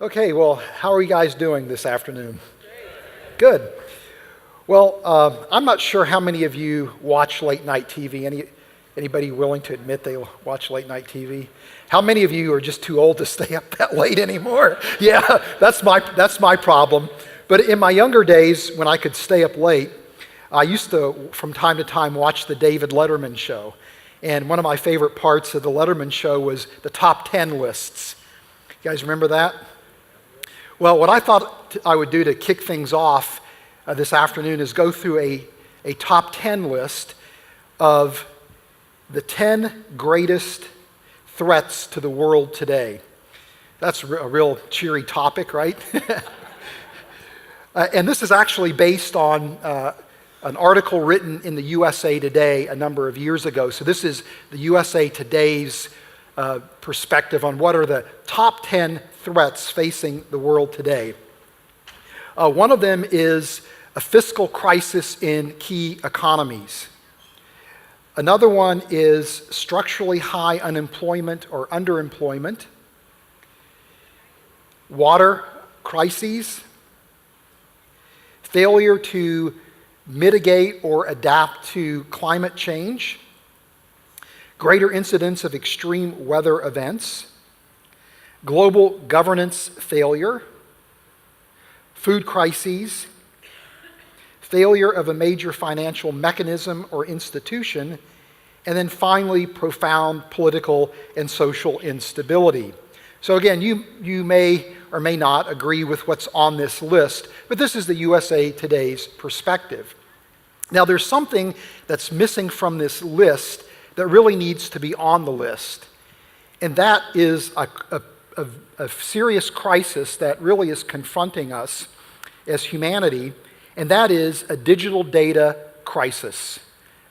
Okay, well, how are you guys doing this afternoon? Good. Well, I'm not sure how many of you watch late night TV. Anybody willing to admit they watch late night TV? How many of you are just too old to stay up that late anymore? Yeah, that's my problem. But in my younger days, when I could stay up late, I used to, from time to time, watch the David Letterman show. And one of my favorite parts of the Letterman show was the top 10 lists. You guys remember that? Well, what I thought I would do to kick things off this afternoon is go through a top 10 list of the 10 greatest threats to the world today. That's a real cheery topic, right? And this is actually based on an article written in the USA Today a number of years ago. So this is the USA Today's perspective on what are the top 10 threats facing the world today. One of them is a fiscal crisis in key economies. Another one is structurally high unemployment or underemployment, water crises, failure to mitigate or adapt to climate change, greater incidence of extreme weather events, global governance failure, food crises, failure of a major financial mechanism or institution, and then finally, profound political and social instability. So again, you may or may not agree with what's on this list, but this is the USA Today's perspective. Now, there's something that's missing from this list that really needs to be on the list, and that is a serious crisis that really is confronting us as humanity, and that is a digital data crisis,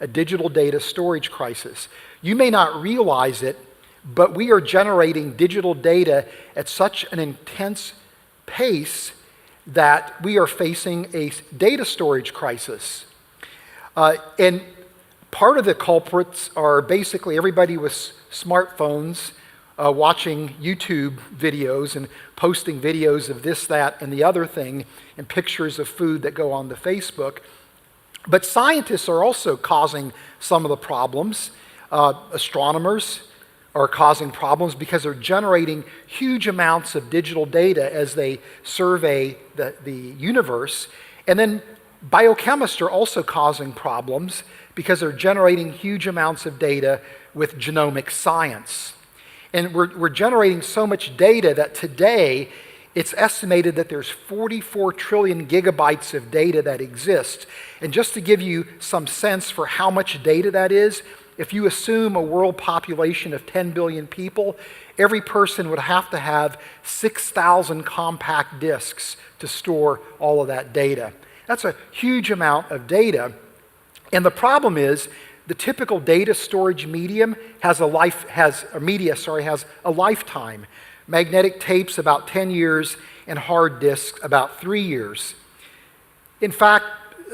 a digital data storage crisis. You may not realize it, but we are generating digital data at such an intense pace that we are facing a data storage crisis. And part of the culprits are basically everybody with smartphones watching YouTube videos and posting videos of this, that, and the other thing, and pictures of food that go on to Facebook. But scientists are also causing some of the problems. Astronomers are causing problems because they're generating huge amounts of digital data as they survey the universe. And then biochemists are also causing problems because they're generating huge amounts of data with genomic science. And we're generating so much data that today it's estimated that there's 44 trillion gigabytes of data that exists. And just to give you some sense for how much data that is, if you assume a world population of 10 billion people, every person would have to have 6,000 compact disks to store all of that data. That's a huge amount of data. And the problem is, the typical data storage medium has a lifetime. Magnetic tapes about 10 years and hard disks about 3 years. In fact,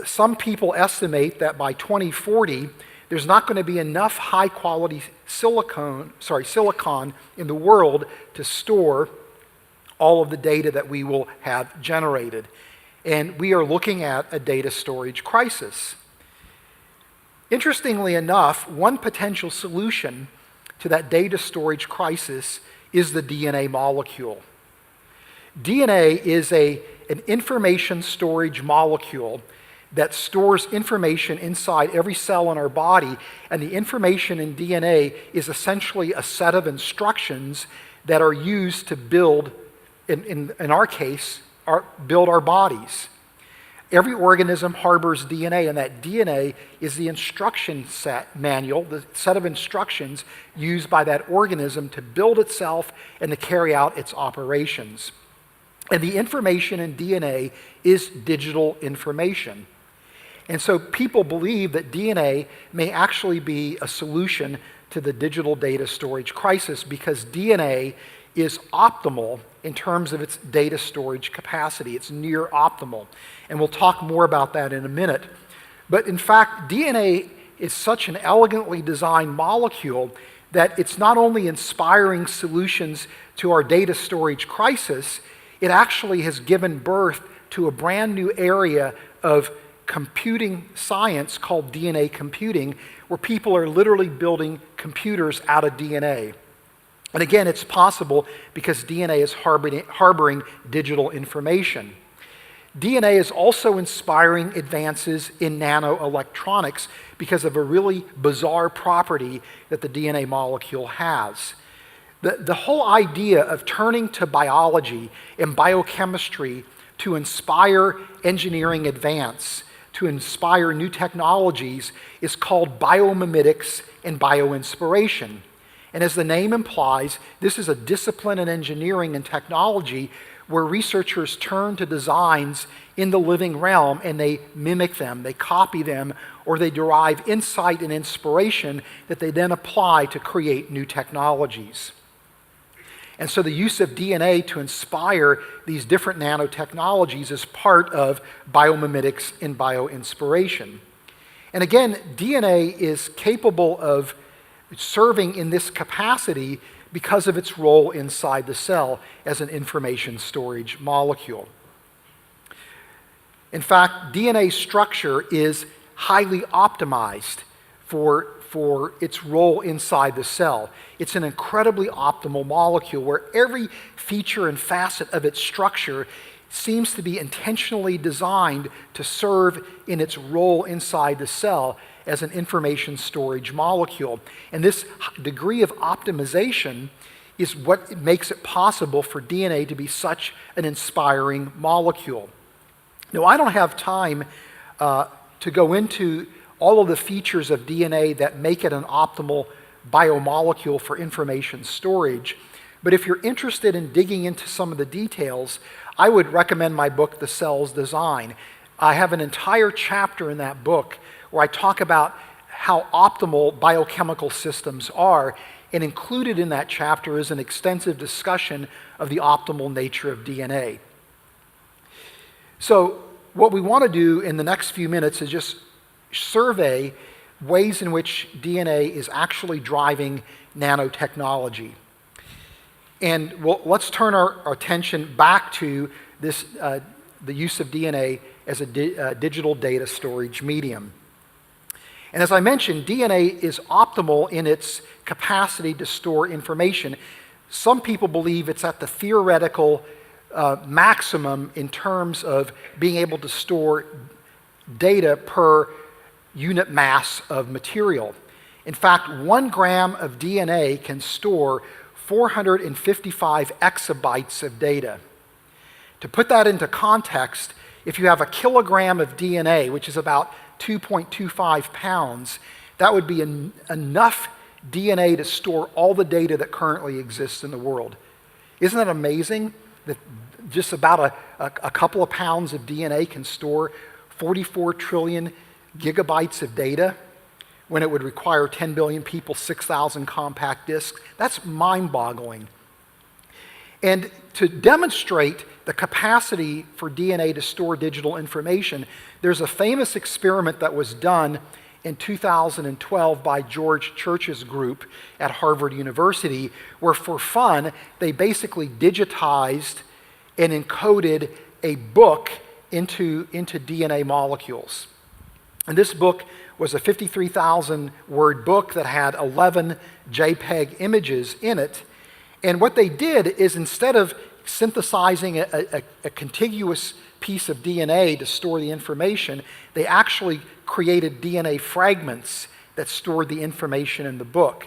some people estimate that by 2040, there's not going to be enough high-quality silicon in the world to store all of the data that we will have generated. And we are looking at a data storage crisis. Interestingly enough, one potential solution to that data storage crisis is the DNA molecule. DNA is an information storage molecule that stores information inside every cell in our body, and the information in DNA is essentially a set of instructions that are used to build, in our case, build our bodies. Every organism harbors DNA, and that DNA is the instruction manual, the set of instructions used by that organism to build itself and to carry out its operations. And the information in DNA is digital information. And so people believe that DNA may actually be a solution to the digital data storage crisis because DNA is optimal in terms of its data storage capacity. It's near optimal. And we'll talk more about that in a minute. But in fact, DNA is such an elegantly designed molecule that it's not only inspiring solutions to our data storage crisis, it actually has given birth to a brand new area of computing science called DNA computing, where people are literally building computers out of DNA. And again, it's possible because DNA is harboring digital information. DNA is also inspiring advances in nanoelectronics because of a really bizarre property that the DNA molecule has. The whole idea of turning to biology and biochemistry to inspire engineering advance, to inspire new technologies, is called biomimetics and bioinspiration. And as the name implies, this is a discipline in engineering and technology where researchers turn to designs in the living realm and they mimic them, they copy them, or they derive insight and inspiration that they then apply to create new technologies. And so the use of DNA to inspire these different nanotechnologies is part of biomimetics and bioinspiration. And again, DNA is capable of serving in this capacity because of its role inside the cell as an information storage molecule. In fact, DNA structure is highly optimized for its role inside the cell. It's an incredibly optimal molecule where every feature and facet of its structure seems to be intentionally designed to serve in its role inside the cell as an information storage molecule. And this degree of optimization is what makes it possible for DNA to be such an inspiring molecule. Now, I don't have time to go into all of the features of DNA that make it an optimal biomolecule for information storage, but if you're interested in digging into some of the details, I would recommend my book, The Cell's Design. I have an entire chapter in that book where I talk about how optimal biochemical systems are, and included in that chapter is an extensive discussion of the optimal nature of DNA. So what we want to do in the next few minutes is just survey ways in which DNA is actually driving nanotechnology. And let's turn our attention back to this, the use of DNA as a digital data storage medium. And as I mentioned, DNA is optimal in its capacity to store information. Some people believe it's at the theoretical maximum in terms of being able to store data per unit mass of material. In fact, 1 gram of DNA can store 455 exabytes of data. To put that into context, if you have a kilogram of DNA, which is about 2.25 pounds, that would be enough DNA to store all the data that currently exists in the world. Isn't that amazing that just about a couple of pounds of DNA can store 44 trillion gigabytes of data when it would require 10 billion people, 6,000 compact disks? That's mind-boggling. And to demonstrate the capacity for DNA to store digital information, there's a famous experiment that was done in 2012 by George Church's group at Harvard University, where for fun, they basically digitized and encoded a book into DNA molecules. And this book was a 53,000 word book that had 11 JPEG images in it. And what they did is, instead of synthesizing a contiguous piece of DNA to store the information, they actually created DNA fragments that stored the information in the book.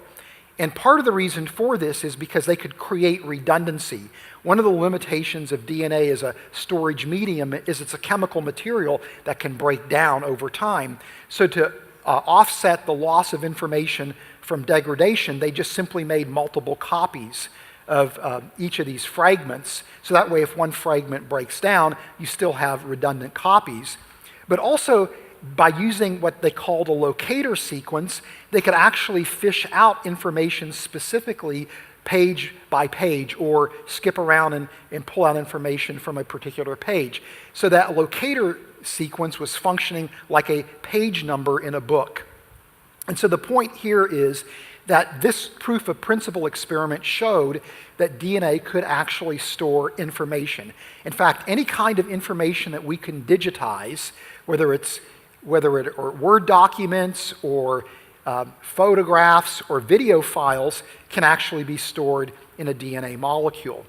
And part of the reason for this is because they could create redundancy. One of the limitations of DNA as a storage medium is it's a chemical material that can break down over time. So to offset the loss of information from degradation, they just simply made multiple copies of each of these fragments. So that way, if one fragment breaks down, you still have redundant copies. But also, by using what they called a locator sequence, they could actually fish out information specifically page by page, or skip around and pull out information from a particular page. So that locator sequence was functioning like a page number in a book. And so the point here is that this proof of principle experiment showed that DNA could actually store information. In fact, any kind of information that we can digitize, whether it are Word documents or photographs or video files, can actually be stored in a DNA molecule.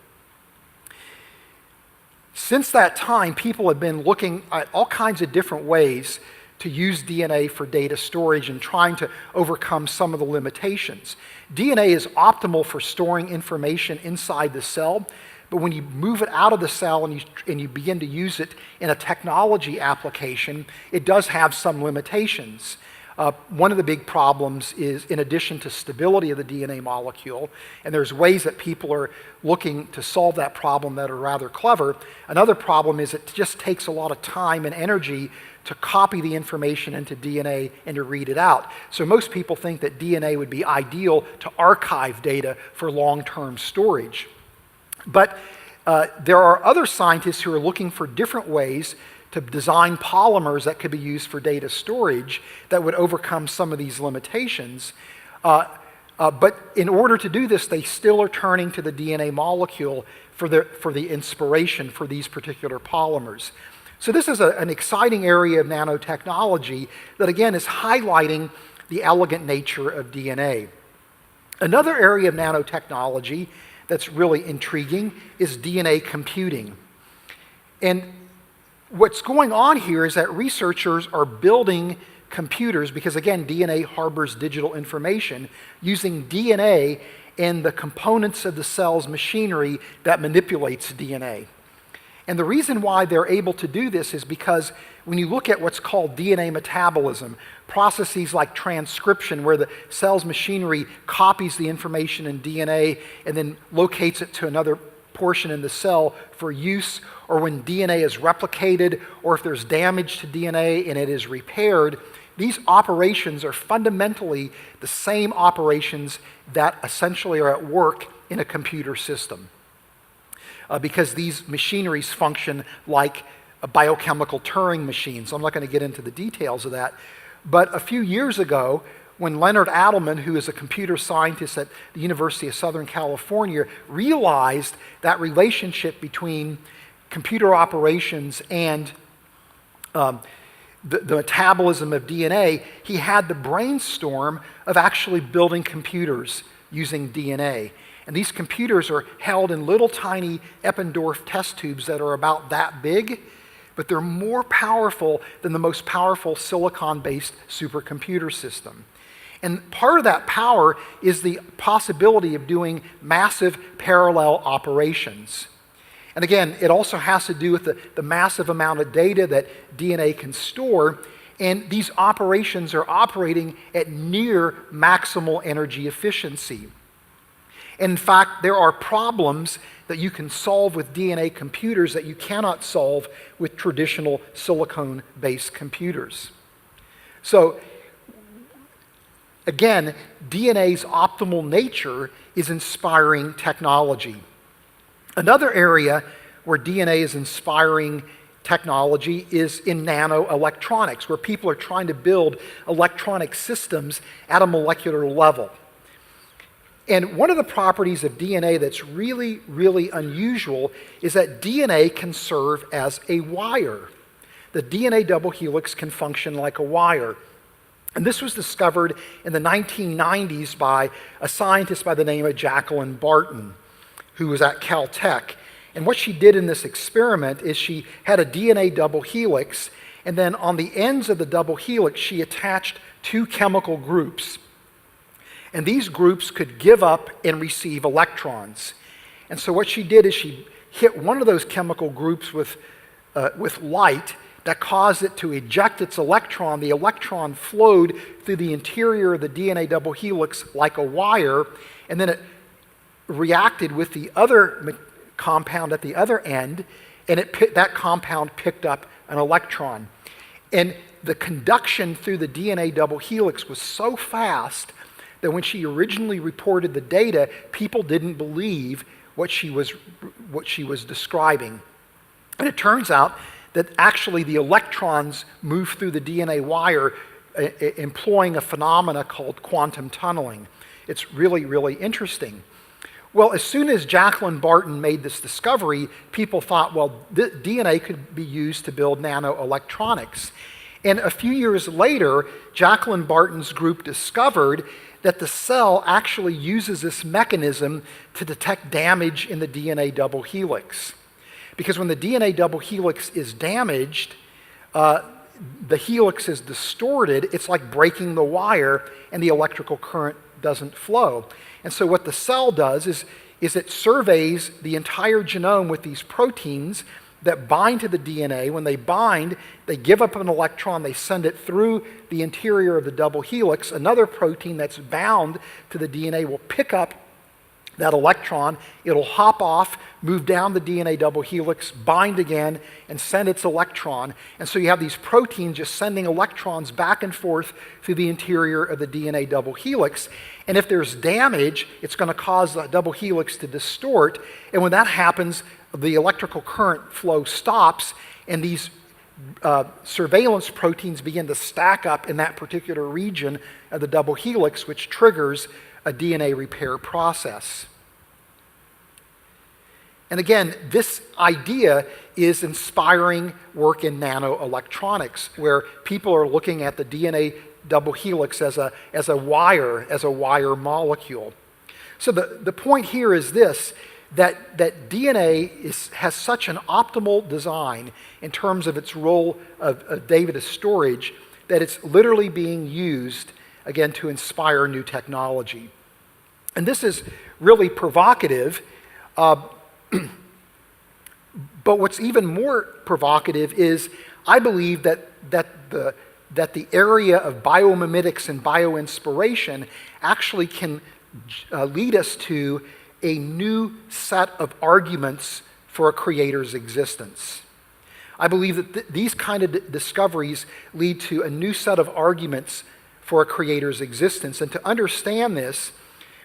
Since that time, people have been looking at all kinds of different ways to use DNA for data storage and trying to overcome some of the limitations. DNA is optimal for storing information inside the cell, but when you move it out of the cell and you begin to use it in a technology application, it does have some limitations. One of the big problems is, in addition to stability of the DNA molecule, and there's ways that people are looking to solve that problem that are rather clever, another problem is it just takes a lot of time and energy to copy the information into DNA and to read it out. So most people think that DNA would be ideal to archive data for long-term storage. But there are other scientists who are looking for different ways to design polymers that could be used for data storage that would overcome some of these limitations. But in order to do this, they still are turning to the DNA molecule for the inspiration for these particular polymers. So this is an exciting area of nanotechnology that, again, is highlighting the elegant nature of DNA. Another area of nanotechnology that's really intriguing is DNA computing. And what's going on here is that researchers are building computers, because again, DNA harbors digital information, using DNA and the components of the cell's machinery that manipulates DNA. And the reason why they're able to do this is because when you look at what's called DNA metabolism, processes like transcription, where the cell's machinery copies the information in DNA and then locates it to another portion in the cell for use, or when DNA is replicated, or if there's damage to DNA and it is repaired, these operations are fundamentally the same operations that essentially are at work in a computer system. Because these machineries function like a biochemical Turing machine. So I'm not going to get into the details of that. But a few years ago, when Leonard Adelman, who is a computer scientist at the University of Southern California, realized that relationship between computer operations and the metabolism of DNA, he had the brainstorm of actually building computers using DNA. And these computers are held in little tiny Eppendorf test tubes that are about that big, but they're more powerful than the most powerful silicon-based supercomputer system. And part of that power is the possibility of doing massive parallel operations. And again, it also has to do with the massive amount of data that DNA can store, and these operations are operating at near maximal energy efficiency. In fact, there are problems that you can solve with DNA computers that you cannot solve with traditional silicone-based computers. So, again, DNA's optimal nature is inspiring technology. Another area where DNA is inspiring technology is in nanoelectronics, where people are trying to build electronic systems at a molecular level. And one of the properties of DNA that's really, really unusual is that DNA can serve as a wire. The DNA double helix can function like a wire. And this was discovered in the 1990s by a scientist by the name of Jacqueline Barton, who was at Caltech. And what she did in this experiment is she had a DNA double helix, and then on the ends of the double helix, she attached two chemical groups. And these groups could give up and receive electrons. And so what she did is she hit one of those chemical groups with light that caused it to eject its electron. The electron flowed through the interior of the DNA double helix like a wire, and then it reacted with the other compound at the other end, and that compound picked up an electron. And the conduction through the DNA double helix was so fast that when she originally reported the data, people didn't believe what she was describing. And it turns out that actually the electrons move through the DNA wire employing a phenomena called quantum tunneling. It's really, really interesting. Well, as soon as Jacqueline Barton made this discovery, people thought, well, DNA could be used to build nanoelectronics. And a few years later, Jacqueline Barton's group discovered that the cell actually uses this mechanism to detect damage in the DNA double helix. Because when the DNA double helix is damaged, the helix is distorted. It's like breaking the wire, and the electrical current doesn't flow. And so what the cell does is it surveys the entire genome with these proteins that bind to the DNA. When they bind, they give up an electron, they send it through the interior of the double helix. Another protein that's bound to the DNA will pick up that electron, it'll hop off, move down the DNA double helix, bind again, and send its electron. And so you have these proteins just sending electrons back and forth through the interior of the DNA double helix. And if there's damage, it's going to cause the double helix to distort. And when that happens, the electrical current flow stops, and these surveillance proteins begin to stack up in that particular region of the double helix, which triggers a DNA repair process. And again, this idea is inspiring work in nanoelectronics, where people are looking at the DNA double helix as a wire molecule. So the point here is this, that DNA has such an optimal design in terms of its role of data as storage, that it's literally being used, again, to inspire new technology. And this is really provocative, but what's even more provocative is I believe that the area of biomimetics and bioinspiration actually can lead us to a new set of arguments for a creator's existence. I believe that these kind of discoveries lead to a new set of arguments for a creator's existence. And to understand this,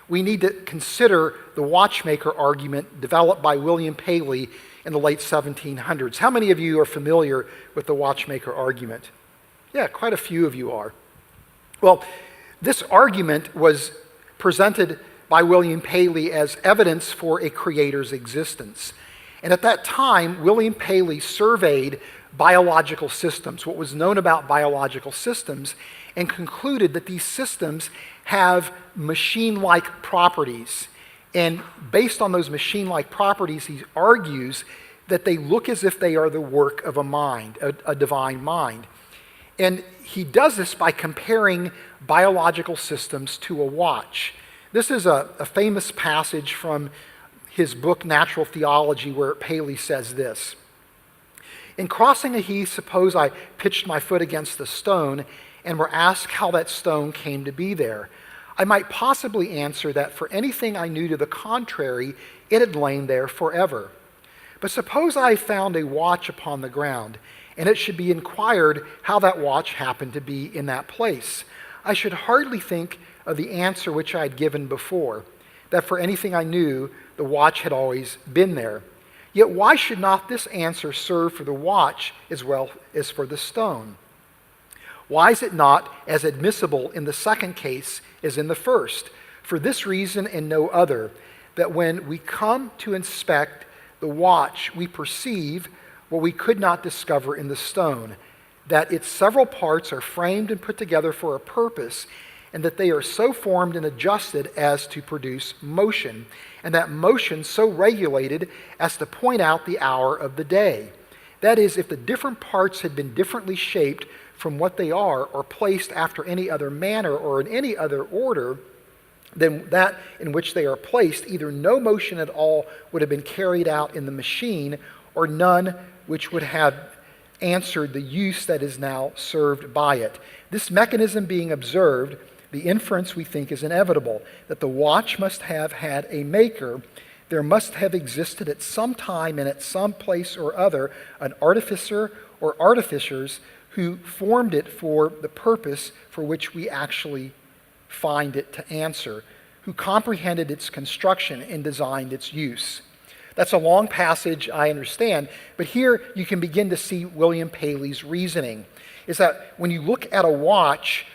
we need to consider the Watchmaker argument developed by William Paley in the late 1700s. How many of you are familiar with the Watchmaker argument? Yeah, quite a few of you are. Well, this argument was presented by William Paley as evidence for a creator's existence. And at that time, William Paley surveyed biological systems, what was known about biological systems, and concluded that these systems have machine-like properties. And based on those machine-like properties, he argues that they look as if they are the work of a mind, a divine mind. And he does this by comparing biological systems to a watch. This is a famous passage from his book, Natural Theology, where Paley says this: "In crossing a heath, suppose I pitched my foot against a stone and were asked how that stone came to be there. I might possibly answer that for anything I knew to the contrary, it had lain there forever. But suppose I found a watch upon the ground, and it should be inquired how that watch happened to be in that place. I should hardly think of the answer which I had given before, that for anything I knew, the watch had always been there. Yet why should not this answer serve for the watch as well as for the stone? Why is it not as admissible in the second case as in the first? For this reason and no other, that when we come to inspect the watch, we perceive what we could not discover in the stone, that its several parts are framed and put together for a purpose, and that they are so formed and adjusted as to produce motion, and that motion so regulated as to point out the hour of the day. That is, if the different parts had been differently shaped from what they are, or placed after any other manner or in any other order than that in which they are placed, either no motion at all would have been carried out in the machine, or none which would have answered the use that is now served by it. This mechanism being observed, the inference we think is inevitable, that the watch must have had a maker. There must have existed at some time and at some place or other an artificer or artificers who formed it for the purpose for which we actually find it to answer, who comprehended its construction and designed its use." That's a long passage, I understand, but here you can begin to see William Paley's reasoning. Is that when you look at a watch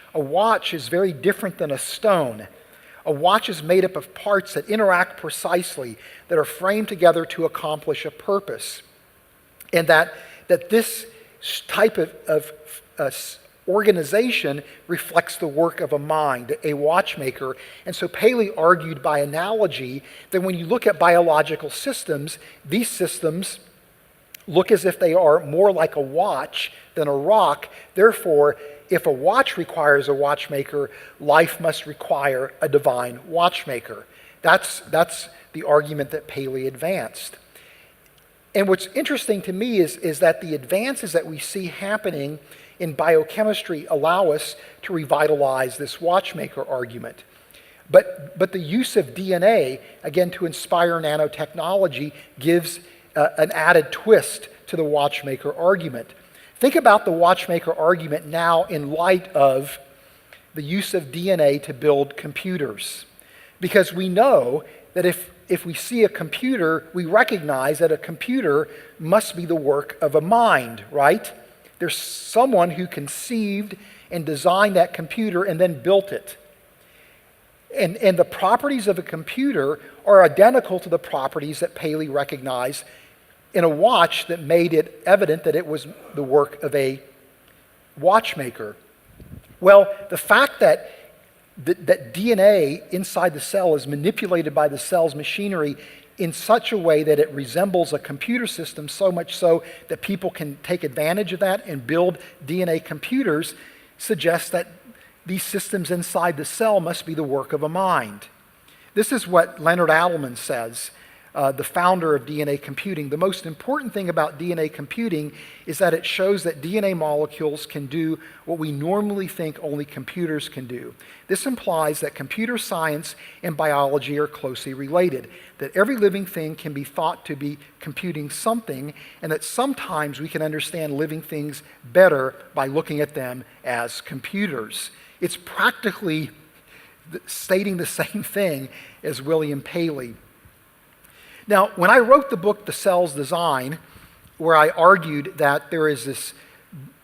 is very different than a stone. a watch is made up of parts that interact precisely, that are framed together to accomplish a purpose. And that this type of organization reflects the work of a mind, a watchmaker. And so Paley argued by analogy that when you look at biological systems, these systems look as if they are more like a watch than a rock. Therefore, if a watch requires a watchmaker, life must require a divine watchmaker. That's the argument that Paley advanced. And what's interesting to me is that the advances that we see happening in biochemistry allow us to revitalize this watchmaker argument. But the use of DNA, again, to inspire nanotechnology, gives an added twist to the watchmaker argument. Think about the watchmaker argument now in light of the use of DNA to build computers. Because we know that if we see a computer, we recognize that a computer must be the work of a mind, right? There's someone who conceived and designed that computer and then built it. And the properties of a computer are identical to the properties that Paley recognized in a watch that made it evident that it was the work of a watchmaker. Well, the fact that DNA inside the cell is manipulated by the cell's machinery in such a way that it resembles a computer system, so much so that people can take advantage of that and build DNA computers, suggests that these systems inside the cell must be the work of a mind. This is what Leonard Adleman says, the founder of DNA computing. The most important thing about DNA computing is that it shows that DNA molecules can do what we normally think only computers can do. This implies that computer science and biology are closely related, that every living thing can be thought to be computing something, and that sometimes we can understand living things better by looking at them as computers. It's practically stating the same thing as William Paley. Now, when I wrote the book, The Cell's Design, where I argued that there is this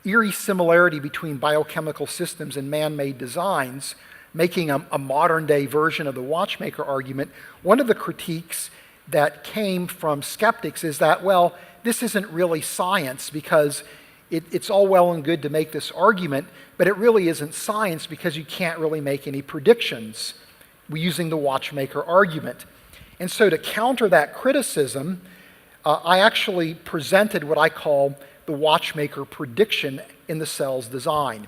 eerie similarity between biochemical systems and man-made designs, making a modern-day version of the watchmaker argument, one of the critiques that came from skeptics is that, well, this isn't really science because it's all well and good to make this argument, but it really isn't science because you can't really make any predictions using the watchmaker argument. And so to counter that criticism, I actually presented what I call the watchmaker prediction in the cell's design.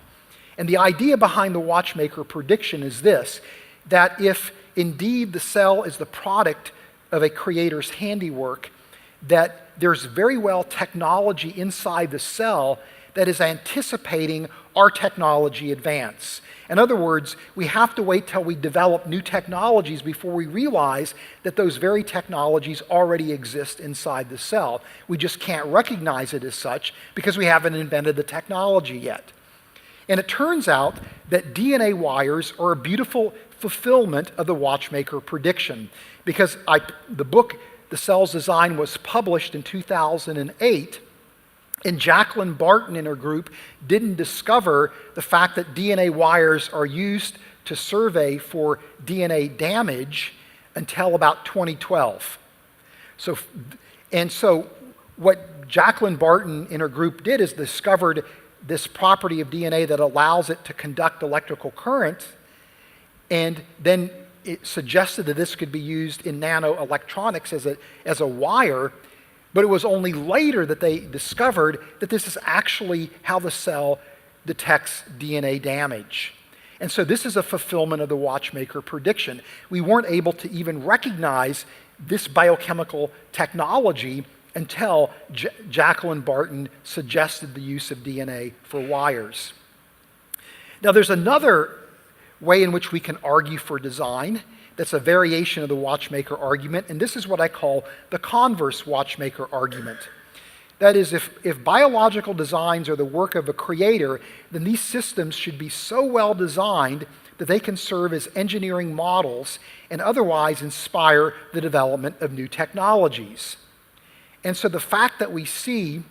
And the idea behind the watchmaker prediction is this, that if indeed the cell is the product of a creator's handiwork, that there's very well technology inside the cell that is anticipating our technology advance. In other words, we have to wait till we develop new technologies before we realize that those very technologies already exist inside the cell. We just can't recognize it as such because we haven't invented the technology yet. And it turns out that DNA wires are a beautiful fulfillment of the watchmaker prediction, because the book, The Cell's Design, was published in 2008, and Jacqueline Barton and her group didn't discover the fact that DNA wires are used to survey for DNA damage until about 2012. So what Jacqueline Barton and her group did is discovered this property of DNA that allows it to conduct electrical current, and then it suggested that this could be used in nanoelectronics as a wire. But it was only later that they discovered that this is actually how the cell detects DNA damage. And so this is a fulfillment of the watchmaker prediction. We weren't able to even recognize this biochemical technology until Jacqueline Barton suggested the use of DNA for wires. Now there's another way in which we can argue for design that's a variation of the watchmaker argument, and this is what I call the Converse watchmaker argument. That is, if biological designs are the work of a creator, then these systems should be so well designed that they can serve as engineering models and otherwise inspire the development of new technologies. And so the fact that we see,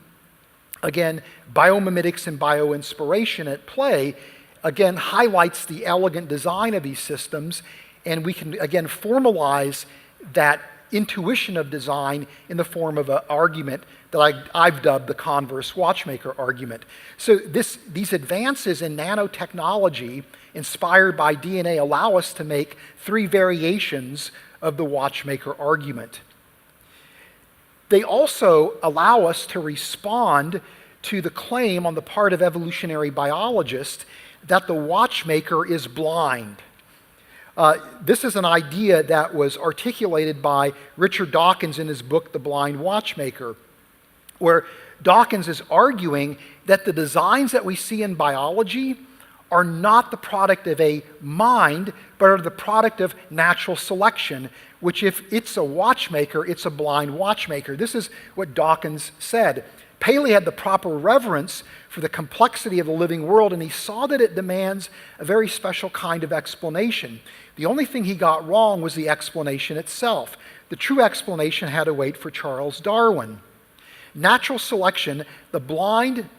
again, biomimetics and bioinspiration at play, again, highlights the elegant design of these systems And we can, again, formalize that intuition of design in the form of an argument that I've dubbed the Converse Watchmaker Argument. So these advances in nanotechnology inspired by DNA allow us to make three variations of the Watchmaker Argument. They also allow us to respond to the claim on the part of evolutionary biologists that the watchmaker is blind. This is an idea that was articulated by Richard Dawkins in his book, The Blind Watchmaker, where Dawkins is arguing that the designs that we see in biology are not the product of a mind, but are the product of natural selection, which if it's a watchmaker, it's a blind watchmaker. This is what Dawkins said. Paley had the proper reverence for the complexity of the living world, and he saw that it demands a very special kind of explanation. The only thing he got wrong was the explanation itself. The true explanation had to wait for Charles Darwin. Natural selection, the blind,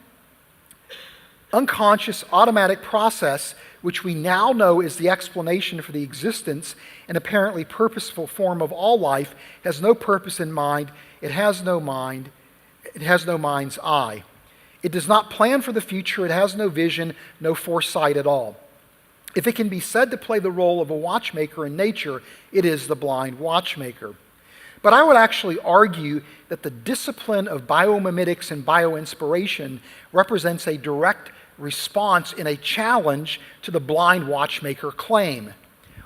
unconscious, automatic process, which we now know is the explanation for the existence and apparently purposeful form of all life, has no purpose in mind. It has no mind. It has no mind's eye. It does not plan for the future. It has no vision, no foresight at all. If it can be said to play the role of a watchmaker in nature, it is the blind watchmaker. But I would actually argue that the discipline of biomimetics and bioinspiration represents a direct response in a challenge to the blind watchmaker claim.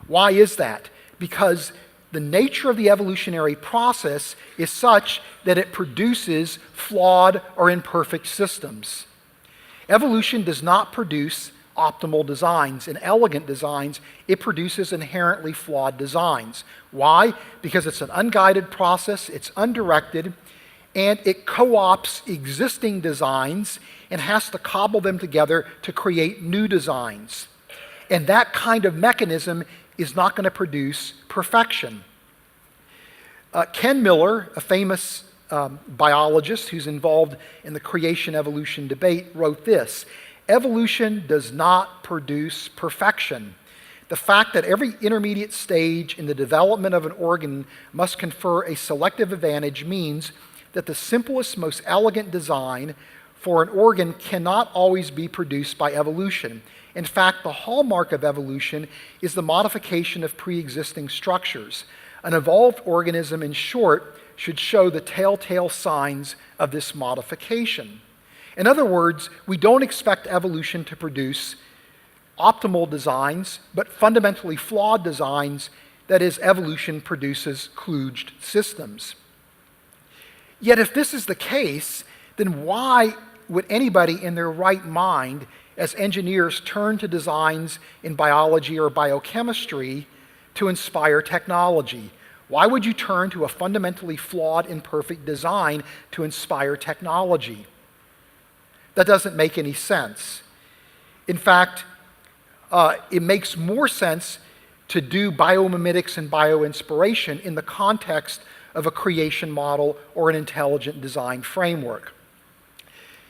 Why is that? Because the nature of the evolutionary process is such that it produces flawed or imperfect systems. Evolution does not produce optimal designs and elegant designs. It produces inherently flawed designs. Why? Because it's an unguided process, it's undirected, and it co-opts existing designs and has to cobble them together to create new designs. And that kind of mechanism is not going to produce perfection. Ken Miller, a famous biologist who's involved in the creation-evolution debate, wrote this: "Evolution does not produce perfection. The fact that every intermediate stage in the development of an organ must confer a selective advantage means that the simplest, most elegant design for an organ cannot always be produced by evolution. In fact, the hallmark of evolution is the modification of pre-existing structures. An evolved organism, in short, should show the telltale signs of this modification." In other words, we don't expect evolution to produce optimal designs, but fundamentally flawed designs. That is, evolution produces kludged systems. Yet if this is the case, then why would anybody in their right mind, as engineers, turn to designs in biology or biochemistry to inspire technology? Why would you turn to a fundamentally flawed, imperfect design to inspire technology? That doesn't make any sense. In fact, it makes more sense to do biomimetics and bioinspiration in the context of a creation model or an intelligent design framework.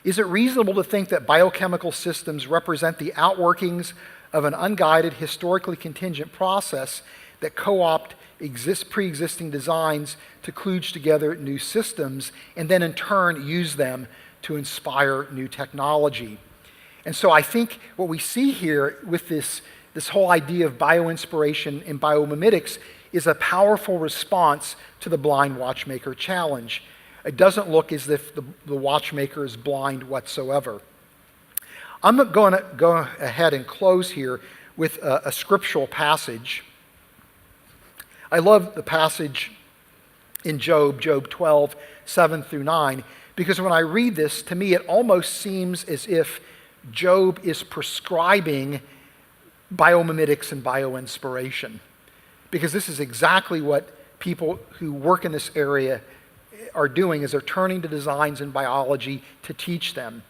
Is it reasonable to think that biochemical systems represent the outworkings of an unguided, historically contingent process that co-opt pre-existing designs to kludge together new systems and then in turn use them to inspire new technology? And so I think what we see here with this whole idea of bioinspiration and biomimetics is a powerful response to the blind watchmaker challenge. It doesn't look as if the watchmaker is blind whatsoever. I'm going to go ahead and close here with a scriptural passage. I love the passage in Job 12, 7 through 9, because when I read this, to me it almost seems as if Job is prescribing biomimetics and bioinspiration, because this is exactly what people who work in this area are doing, is they're turning to designs in biology to teach them.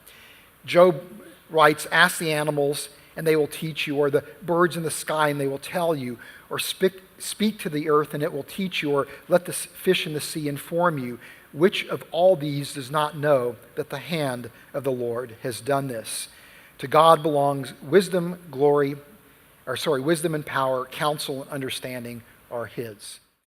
Job writes, "Ask the animals and they will teach you, or the birds in the sky and they will tell you, or speak to the earth and it will teach you, or let the fish in the sea inform you. Which of all these does not know that the hand of the Lord has done this? To God belongs wisdom, glory, wisdom and power, counsel and understanding are his.